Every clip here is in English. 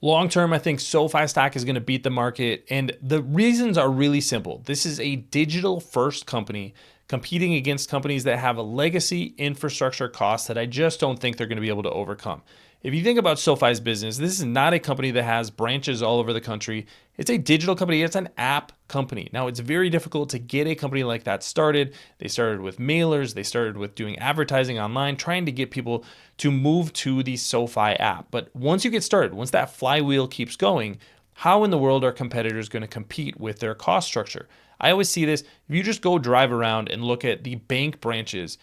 Long term, I think SoFi stock is going to beat the market, and the reasons are really simple. This is a digital first company competing against companies that have a legacy infrastructure cost that I just don't think they're going to be able to overcome. If you think about SoFi's business, this is not a company that has branches all over the country. It's a digital company. It's an app company. Now, it's very difficult to get a company like that started. They started with mailers. They started with doing advertising online, trying to get people to move to the SoFi app. But once you get started, once that flywheel keeps going, how in the world are competitors going to compete with their cost structure? I always see this. If you just go drive around and look at the bank branches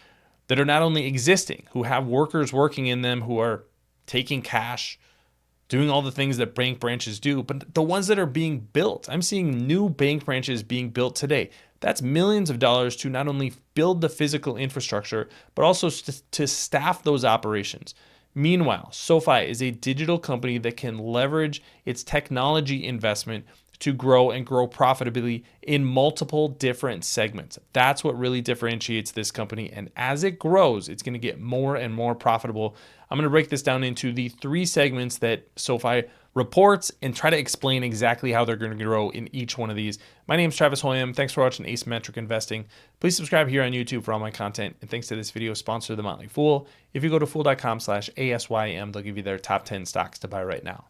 that are not only existing, who have workers working in them, who are taking cash, doing all the things that bank branches do, but the ones that are being built. I'm seeing new bank branches being built today. That's millions of dollars to not only build the physical infrastructure, but also to staff those operations. Meanwhile, SoFi is a digital company that can leverage its technology investment to grow and grow profitably in multiple different segments. That's what really differentiates this company. And as it grows, it's going to get more and more profitable. I'm going to break this down into the three segments that SoFi reports and try to explain exactly how they're going to grow in each one of these. My name is Travis Hoium. Thanks for watching Asymmetric Investing. Please subscribe here on YouTube for all my content. And thanks to this video sponsor, The Motley Fool. If you go to fool.com/ASYM, they'll give you their top 10 stocks to buy right now.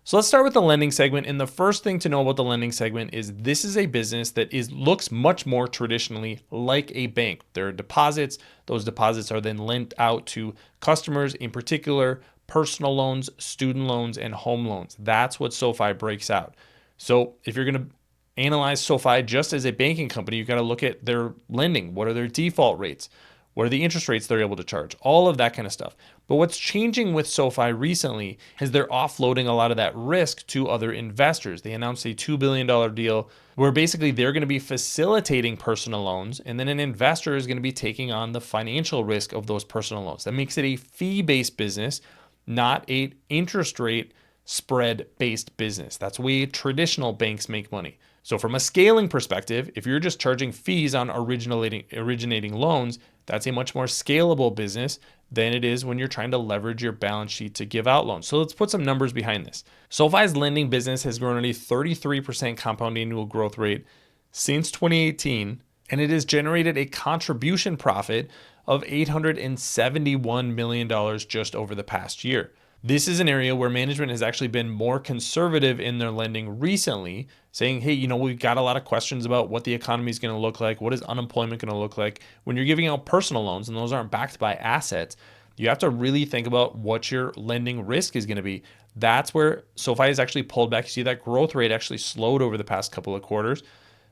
So let's start with the lending segment. And the first thing to know about the lending segment is this is a business that looks much more traditionally like a bank. There are deposits. Those deposits are then lent out to customers, in particular, personal loans, student loans, and home loans. That's what SoFi breaks out. So if you're going to analyze SoFi just as a banking company, you've got to look at their lending. What are their default rates? What are the interest rates they're able to charge? All of that kind of stuff. But what's changing with SoFi recently is they're offloading a lot of that risk to other investors. They announced a $2 billion deal where basically they're going to be facilitating personal loans, and then an investor is going to be taking on the financial risk of those personal loans. That makes it a fee-based business, not an interest rate spread-based business. That's the way traditional banks make money. So from a scaling perspective, if you're just charging fees on originating loans, that's a much more scalable business than it is when you're trying to leverage your balance sheet to give out loans. So let's put some numbers behind this. SoFi's lending business has grown at a 33% compound annual growth rate since 2018, and it has generated a contribution profit of $871 million just over the past year. This is an area where management has actually been more conservative in their lending recently, saying, hey, we've got a lot of questions about what the economy is going to look like. What is unemployment going to look like? When you're giving out personal loans and those aren't backed by assets, you have to really think about what your lending risk is going to be. That's where SoFi has actually pulled back. You see that growth rate actually slowed over the past couple of quarters,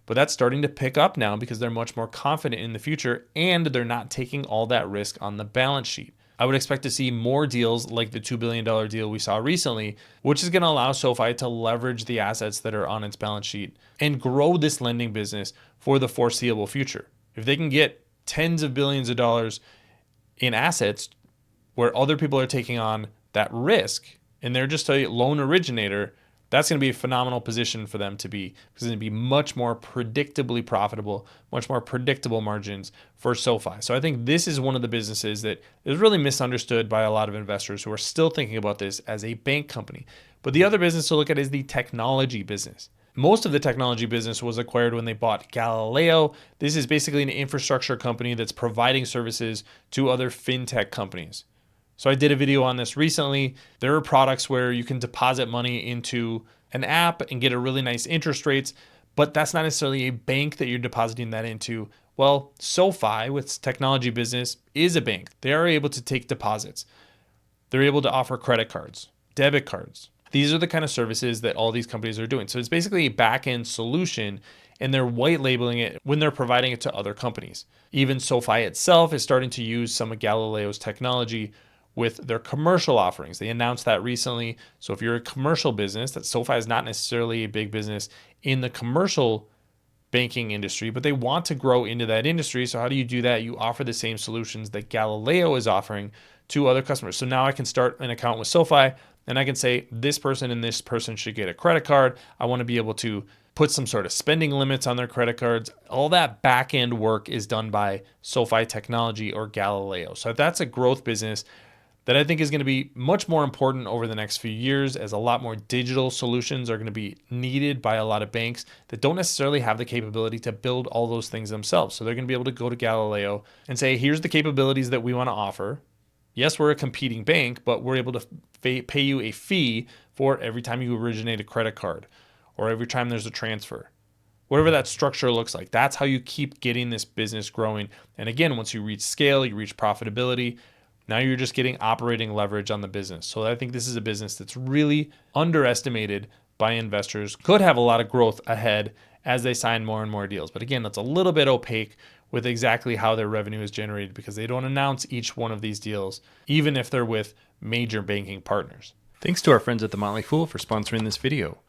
but that's starting to pick up now because they're much more confident in the future and they're not taking all that risk on the balance sheet. I would expect to see more deals like the $2 billion deal we saw recently, which is going to allow SoFi to leverage the assets that are on its balance sheet and grow this lending business for the foreseeable future. If they can get tens of billions of dollars in assets where other people are taking on that risk and they're just a loan originator, that's going to be a phenomenal position for them to be, because it's going to be much more predictably profitable, much more predictable margins for SoFi. So I think this is one of the businesses that is really misunderstood by a lot of investors who are still thinking about this as a bank company. But the other business to look at is the technology business. Most of the technology business was acquired when they bought Galileo. This is basically an infrastructure company that's providing services to other fintech companies. So I did a video on this recently. There are products where you can deposit money into an app and get a really nice interest rates, but that's not necessarily a bank that you're depositing that into. Well, SoFi with its technology business is a bank. They are able to take deposits. They're able to offer credit cards, debit cards. These are the kind of services that all these companies are doing. So it's basically a back-end solution, and they're white labeling it when they're providing it to other companies. Even SoFi itself is starting to use some of Galileo's technology with their commercial offerings. They announced that recently. So if you're a commercial business, that SoFi is not necessarily a big business in the commercial banking industry, but they want to grow into that industry. So how do you do that? You offer the same solutions that Galileo is offering to other customers. So now I can start an account with SoFi and I can say this person and this person should get a credit card. I want to be able to put some sort of spending limits on their credit cards. All that back end work is done by SoFi Technology or Galileo. So that's a growth business that I think is going to be much more important over the next few years, as a lot more digital solutions are going to be needed by a lot of banks that don't necessarily have the capability to build all those things themselves. So they're going to be able to go to Galileo and say, here's the capabilities that we want to offer. Yes, we're a competing bank, but we're able to pay you a fee for every time you originate a credit card or every time there's a transfer. Whatever that structure looks like, that's how you keep getting this business growing. And again, once you reach scale, you reach profitability, now you're just getting operating leverage on the business. So I think this is a business that's really underestimated by investors, could have a lot of growth ahead as they sign more and more deals. But again, that's a little bit opaque with exactly how their revenue is generated because they don't announce each one of these deals, even if they're with major banking partners. Thanks to our friends at The Motley Fool for sponsoring this video.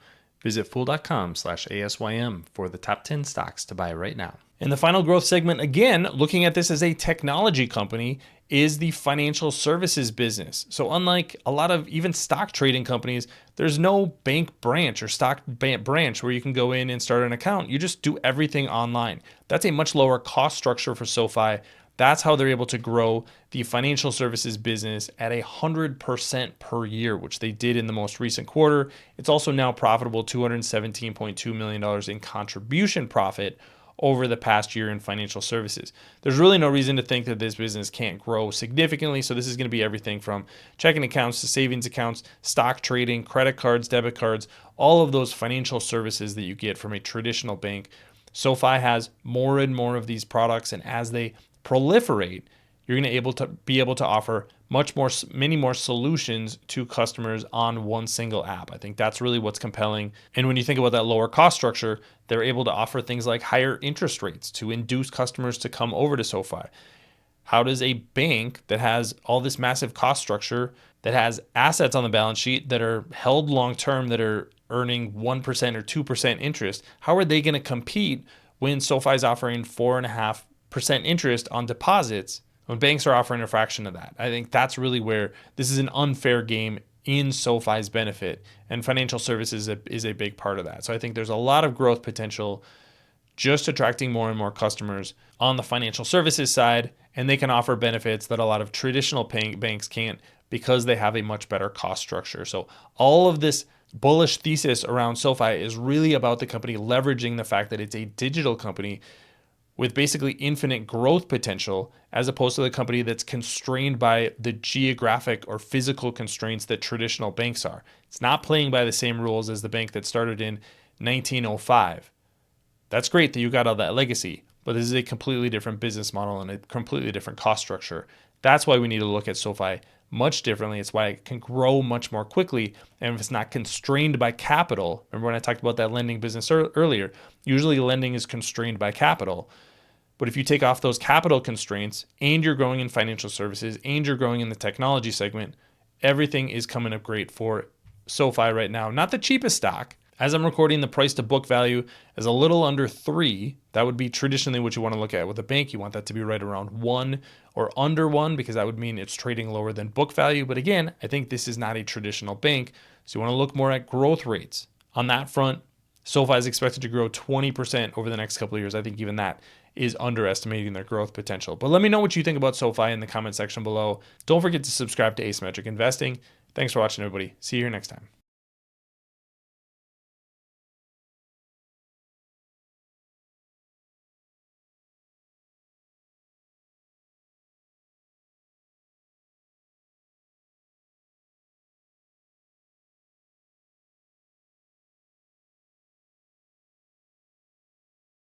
Visit fool.com/ASYM for the top 10 stocks to buy right now. In the final growth segment, again, looking at this as a technology company, is the financial services business. So unlike a lot of even stock trading companies, there's no bank branch or stock branch where you can go in and start an account. You just do everything online. That's a much lower cost structure for SoFi. That's how they're able to grow the financial services business at 100% per year, which they did in the most recent quarter. It's also now profitable, $217.2 million in contribution profit over the past year in financial services. There's really no reason to think that this business can't grow significantly. So this is going to be everything from checking accounts to savings accounts, stock trading, credit cards, debit cards, all of those financial services that you get from a traditional bank. SoFi has more and more of these products, and as they proliferate, you're going to be able to offer many more solutions to customers on one single app. I think that's really what's compelling. And when you think about that lower cost structure, they're able to offer things like higher interest rates to induce customers to come over to SoFi. How does a bank that has all this massive cost structure, that has assets on the balance sheet that are held long term, that are earning 1% or 2% interest, how are they going to compete when SoFi is offering 4.5% interest on deposits when banks are offering a fraction of that? I think that's really where this is an unfair game in SoFi's benefit, and financial services is a big part of that. So I think there's a lot of growth potential just attracting more and more customers on the financial services side, and they can offer benefits that a lot of traditional banks can't because they have a much better cost structure. So all of this bullish thesis around SoFi is really about the company leveraging the fact that it's a digital company with basically infinite growth potential, as opposed to the company that's constrained by the geographic or physical constraints that traditional banks are. It's not playing by the same rules as the bank that started in 1905. That's great that you got all that legacy, but this is a completely different business model and a completely different cost structure. That's why we need to look at SoFi much differently. It's why it can grow much more quickly. And if it's not constrained by capital, remember when I talked about that lending business earlier, usually lending is constrained by capital. But if you take off those capital constraints and you're growing in financial services and you're growing in the technology segment, everything is coming up great for SoFi right now. Not the cheapest stock. As I'm recording, the price to book value is a little under 3. That would be traditionally what you want to look at. With a bank, you want that to be right around 1 or under 1, because that would mean it's trading lower than book value. But again, I think this is not a traditional bank. So you want to look more at growth rates. On that front, SoFi is expected to grow 20% over the next couple of years. I think even that is underestimating their growth potential. But let me know what you think about SoFi in the comment section below. Don't forget to subscribe to Asymmetric Investing. Thanks for watching, everybody. See you here next time.